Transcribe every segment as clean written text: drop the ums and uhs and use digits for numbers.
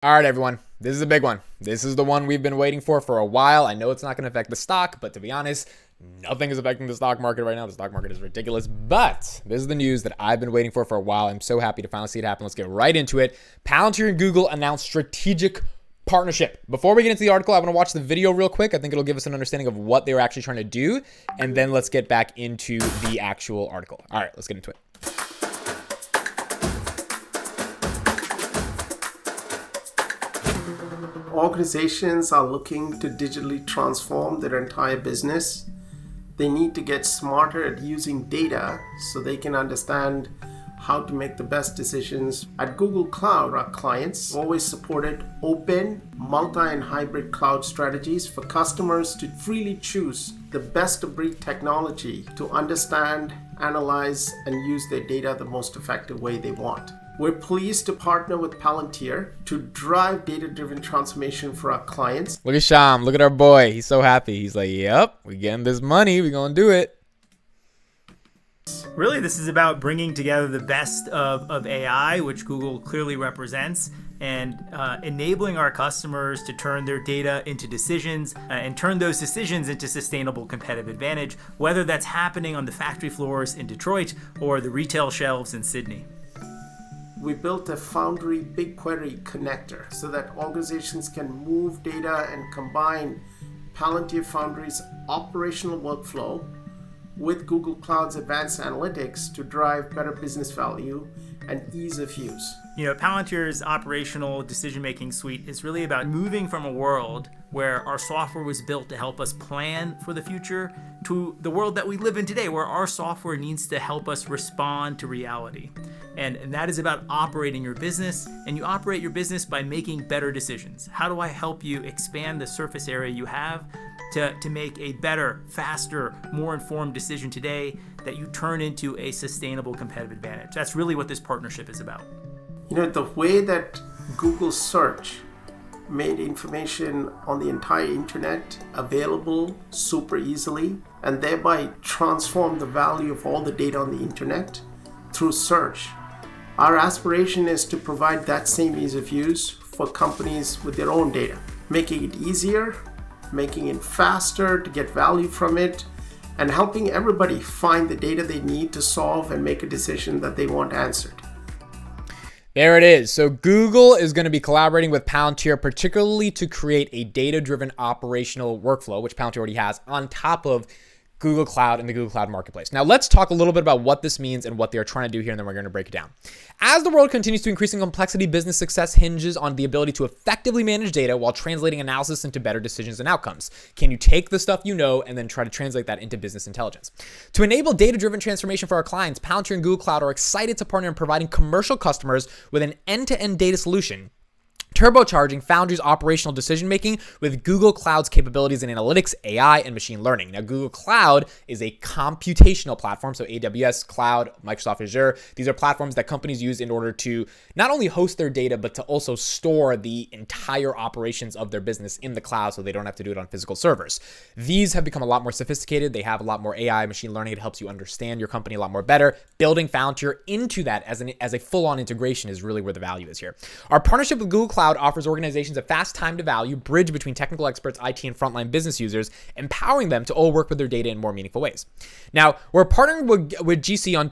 All right, everyone. This is a big one. This is the one we've been waiting for a while. I know it's not going to affect the stock, but to be honest, nothing is affecting the stock market right now. The stock market is ridiculous, but this is the news that I've been waiting for a while. I'm so happy to finally see it happen. Let's get right into it. Palantir and Google announced strategic partnership. Before we get into the article, I want to watch the video real quick. I think it'll give us an understanding of what they were actually trying to do, and then let's get back into the actual article. All right, let's get into it. Organizations are looking to digitally transform their entire business. They need to get smarter at using data so they can understand how to make the best decisions. At Google Cloud, our clients always supported open, multi and hybrid cloud strategies for customers to freely choose the best of breed technology to understand, analyze, and use their data the most effective way they want. We're pleased to partner with Palantir to drive data-driven transformation for our clients. Look at Sham. Look at our boy. He's so happy. He's like, yep, we're getting this money. We're going to do it. Really, this is about bringing together the best of AI, which Google clearly represents, and enabling our customers to turn their data into decisions and turn those decisions into sustainable competitive advantage, whether that's happening on the factory floors in Detroit or the retail shelves in Sydney. We built a Foundry BigQuery connector so that organizations can move data and combine Palantir Foundry's operational workflow with Google Cloud's advanced analytics to drive better business value and ease of use. Palantir's operational decision-making suite is really about moving from a world where our software was built to help us plan for the future to the world that we live in today, where our software needs to help us respond to reality. And that is about operating your business, and you operate your business by making better decisions. How do I help you expand the surface area you have to make a better, faster, more informed decision today that you turn into a sustainable competitive advantage? That's really what this partnership is about. The way that Google search made information on the entire internet available super easily and thereby transformed the value of all the data on the internet through search. Our aspiration is to provide that same ease of use for companies with their own data, making it easier, making it faster to get value from it, and helping everybody find the data they need to solve and make a decision that they want answered. There it is. So Google is going to be collaborating with Palantir, particularly to create a data-driven operational workflow, which Palantir already has, on top of Google Cloud and the Google Cloud Marketplace. Now, let's talk a little bit about what this means and what they are trying to do here, and then we're going to break it down. As the world continues to increase in complexity, business success hinges on the ability to effectively manage data while translating analysis into better decisions and outcomes. Can you take the stuff you know and then try to translate that into business intelligence? To enable data-driven transformation for our clients, Palantir and Google Cloud are excited to partner in providing commercial customers with an end-to-end data solution, turbocharging Foundry's operational decision-making with Google Cloud's capabilities in analytics, AI, and machine learning. Now, Google Cloud is a computational platform, so AWS, Cloud, Microsoft Azure. These are platforms that companies use in order to not only host their data, but to also store the entire operations of their business in the cloud so they don't have to do it on physical servers. These have become a lot more sophisticated. They have a lot more AI, machine learning. It helps you understand your company a lot more better. Building Palantir into that as a full-on integration is really where the value is here. Our partnership with Google Cloud offers organizations a fast time to value bridge between technical experts, IT, and frontline business users, empowering them to all work with their data in more meaningful ways. Now, we're partnering with GC on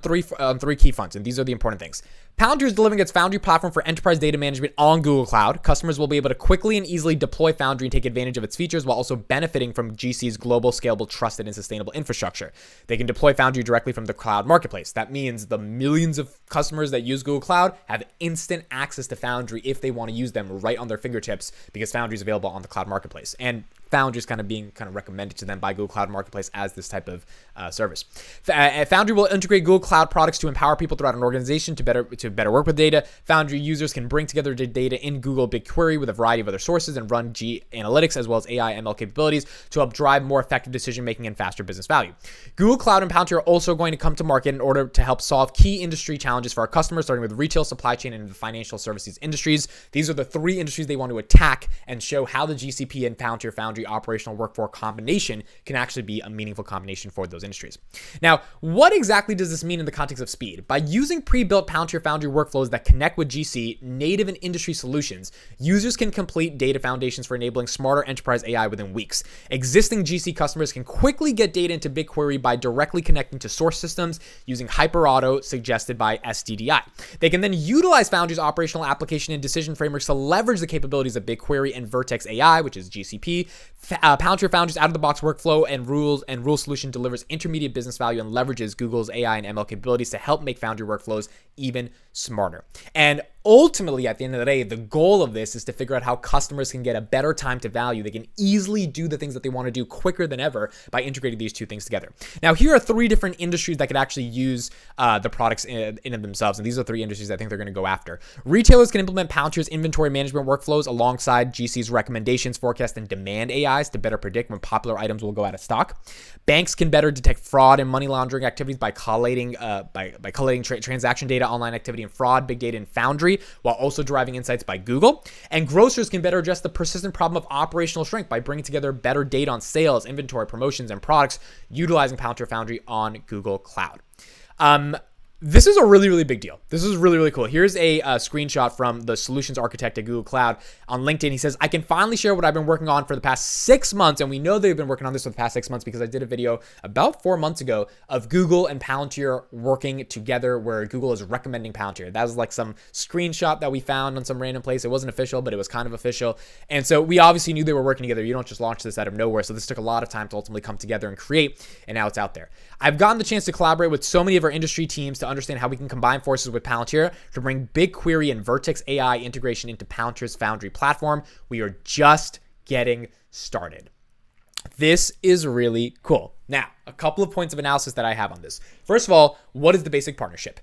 three key fronts, and these are the important things. Palantir is delivering its Foundry platform for enterprise data management on Google Cloud. Customers will be able to quickly and easily deploy Foundry and take advantage of its features while also benefiting from GC's global, scalable, trusted, and sustainable infrastructure. They can deploy Foundry directly from the cloud marketplace. That means the millions of customers that use Google Cloud have instant access to Foundry if they want to use them right on their fingertips because Foundry is available on the cloud marketplace. And Foundry is being recommended to them by Google Cloud Marketplace as this type of service. Foundry will integrate Google Cloud products to empower people throughout an organization to better work with data. Foundry users can bring together the data in Google BigQuery with a variety of other sources and run G analytics as well as AI ML capabilities to help drive more effective decision making and faster business value. Google Cloud and Palantir are also going to come to market in order to help solve key industry challenges for our customers, starting with retail, supply chain, and the financial services industries. These are the three industries they want to attack and show how the GCP and Palantir Foundry Foundry operational workflow combination can actually be a meaningful combination for those industries. Now, what exactly does this mean in the context of speed? By using pre-built Palantir Foundry workflows that connect with GC native and industry solutions, users can complete data foundations for enabling smarter enterprise AI within weeks. Existing GC customers can quickly get data into BigQuery by directly connecting to source systems using HyperAuto suggested by SDDI. They can then utilize Foundry's operational application and decision frameworks to leverage the capabilities of BigQuery and Vertex AI, which is GCP. Palantir Foundry's out-of-the-box workflow and rule solution delivers intermediate business value and leverages Google's AI and ML capabilities to help make Foundry workflows even smarter. And ultimately, at the end of the day, the goal of this is to figure out how customers can get a better time to value. They can easily do the things that they want to do quicker than ever by integrating these two things together. Now, here are 3 different industries that could actually use the products in and of themselves. And these are 3 industries I think they're going to go after. Retailers can implement Palantir's inventory management workflows alongside GC's recommendations, forecast, and demand AIs to better predict when popular items will go out of stock. Banks can better detect fraud and money laundering activities by collating transaction data, online activity, and fraud, big data, and Foundry, while also deriving insights by Google. And grocers can better address the persistent problem of operational shrink by bringing together better data on sales, inventory, promotions, and products, utilizing Palantir Foundry on Google Cloud. This is a really, really big deal. This is really, really cool. Here's a screenshot from the solutions architect at Google Cloud on LinkedIn. He says, I can finally share what I've been working on for the past 6 months. And we know they've been working on this for the past 6 months because I did a video about 4 months ago of Google and Palantir working together where Google is recommending Palantir. That was like some screenshot that we found on some random place. It wasn't official, but it was kind of official. And so we obviously knew they were working together. You don't just launch this out of nowhere. So this took a lot of time to ultimately come together and create, and now it's out there. I've gotten the chance to collaborate with so many of our industry teams to understand how we can combine forces with Palantir to bring BigQuery and Vertex AI integration into Palantir's Foundry platform. We are just getting started. This is really cool. Now, a couple of points of analysis that I have on this. First of all, what is the basic partnership?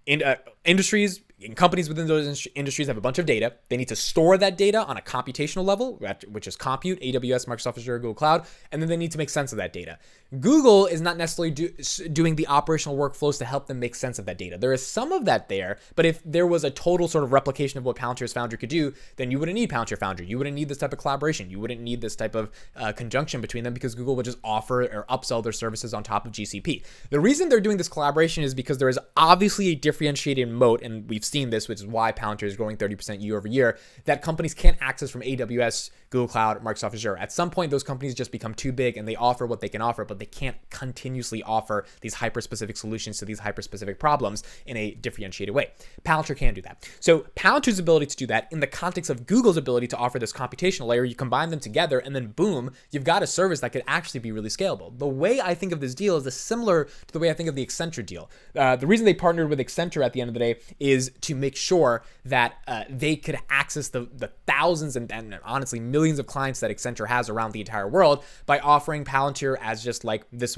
Industries and companies within those industries have a bunch of data. They need to store that data on a computational level, which is compute, AWS, Microsoft Azure, Google Cloud, and then they need to make sense of that data. Google is not necessarily doing the operational workflows to help them make sense of that data. There is some of that there, but if there was a total sort of replication of what Palantir's Foundry could do, then you wouldn't need Palantir Foundry. You wouldn't need this type of collaboration. You wouldn't need this type of conjunction between them because Google would just offer or upsell their services on top of GCP. The reason they're doing this collaboration is because there is obviously a differentiated moat, and we've seen this, which is why Palantir is growing 30% year over year, that companies can't access from AWS, Google Cloud, Microsoft Azure. At some point, those companies just become too big and they offer what they can offer, but they can't continuously offer these hyper-specific solutions to these hyper-specific problems in a differentiated way. Palantir can do that. So Palantir's ability to do that in the context of Google's ability to offer this computational layer, you combine them together and then boom, you've got a service that could actually be really scalable. The way I think of this deal is similar to the way I think of the Accenture deal. The reason they partnered with Accenture at the end of the day is to make sure that they could access the thousands and honestly millions of clients that Accenture has around the entire world by offering Palantir as just like this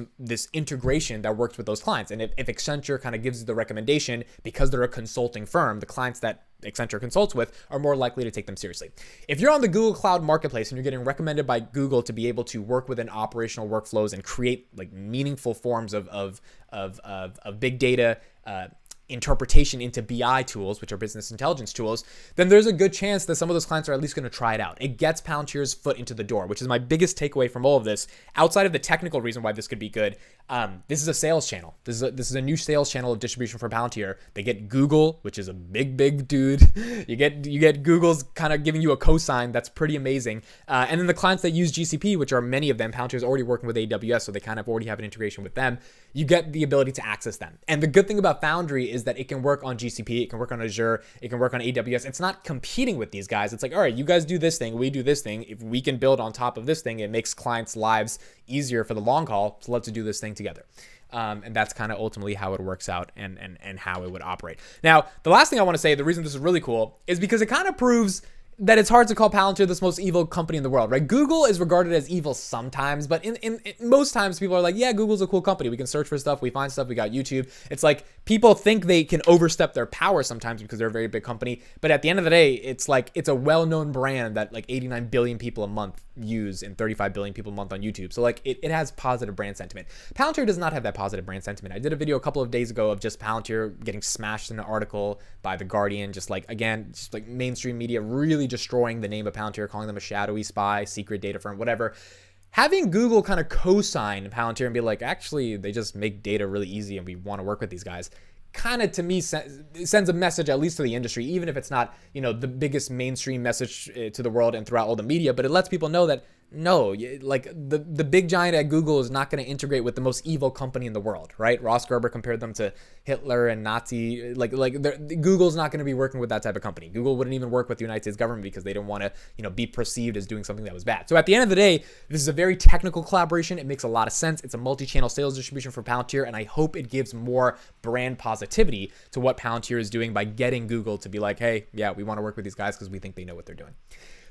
integration that works with those clients. And if Accenture kind of gives you the recommendation, because they're a consulting firm, the clients that Accenture consults with are more likely to take them seriously. If you're on the Google Cloud Marketplace and you're getting recommended by Google to be able to work within operational workflows and create like meaningful forms of big data interpretation into BI tools, which are business intelligence tools, then there's a good chance that some of those clients are at least going to try it out. It gets Palantir's foot into the door, which is my biggest takeaway from all of this. Outside of the technical reason why this could be good, this is a sales channel. This is a new sales channel of distribution for Palantir. They get Google, which is a big dude. You get Google's kind of giving you a cosign. That's pretty amazing. And then the clients that use GCP, which are many of them, Palantir is already working with AWS, so they kind of already have an integration with them. You get the ability to access them. And the good thing about Foundry is that it can work on GCP, it can work on Azure, it can work on AWS. It's not competing with these guys. It's like, all right, you guys do this thing, we do this thing. If we can build on top of this thing, it makes clients' lives easier for the long haul. So let's do this thing together. And that's kind of ultimately how it works out and how it would operate. Now, the last thing I want to say, the reason this is really cool is because it kind of proves that it's hard to call Palantir the most evil company in the world, right? Google is regarded as evil sometimes, but in most times people are like, yeah, Google's a cool company. We can search for stuff, we find stuff, we got YouTube. It's like people think they can overstep their power sometimes because they're a very big company, but at the end of the day, it's like it's a well-known brand that like 89 billion people a month use and 35 billion people a month on YouTube. So like it has positive brand sentiment. Palantir does not have that positive brand sentiment. I did a video a couple of days ago of just Palantir getting smashed in an article by The Guardian, just like, again, just like mainstream media really completely destroying the name of Palantir, calling them a shadowy spy, secret data firm, whatever. Having Google kind of co-sign Palantir and be like, actually, they just make data really easy and we want to work with these guys, kind of, to me, sends a message, at least to the industry, even if it's not, the biggest mainstream message to the world and throughout all the media, but it lets people know that no, like the big giant at Google is not going to integrate with the most evil company in the world, right? Ross Gerber compared them to Hitler and Nazi. Google's not going to be working with that type of company. Google wouldn't even work with the United States government because they don't want to, be perceived as doing something that was bad. So at the end of the day, this is a very technical collaboration. It makes a lot of sense. It's a multi-channel sales distribution for Palantir, and I hope it gives more brand positivity to what Palantir is doing by getting Google to be like, hey, yeah, we want to work with these guys because we think they know what they're doing.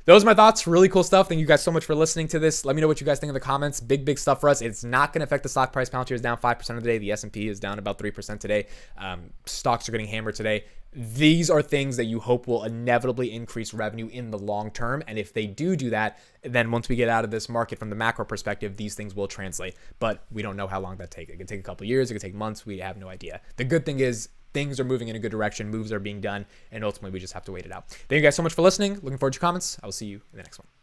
Those are my thoughts. Really cool stuff. Thank you guys so much for listening to this. Let me know what you guys think in the comments. Big stuff for us. It's not going to affect the stock price. Palantir is down 5% of the day. The S&P is down about 3% today. Stocks are getting hammered today. These are things that you hope will inevitably increase revenue in the long term. And if they do that, then once we get out of this market from the macro perspective, these things will translate. But we don't know how long that takes. It could take a couple of years. It could take months. We have no idea. The good thing is, things are moving in a good direction, moves are being done, and ultimately we just have to wait it out. Thank you guys so much for listening. Looking forward to your comments. I will see you in the next one.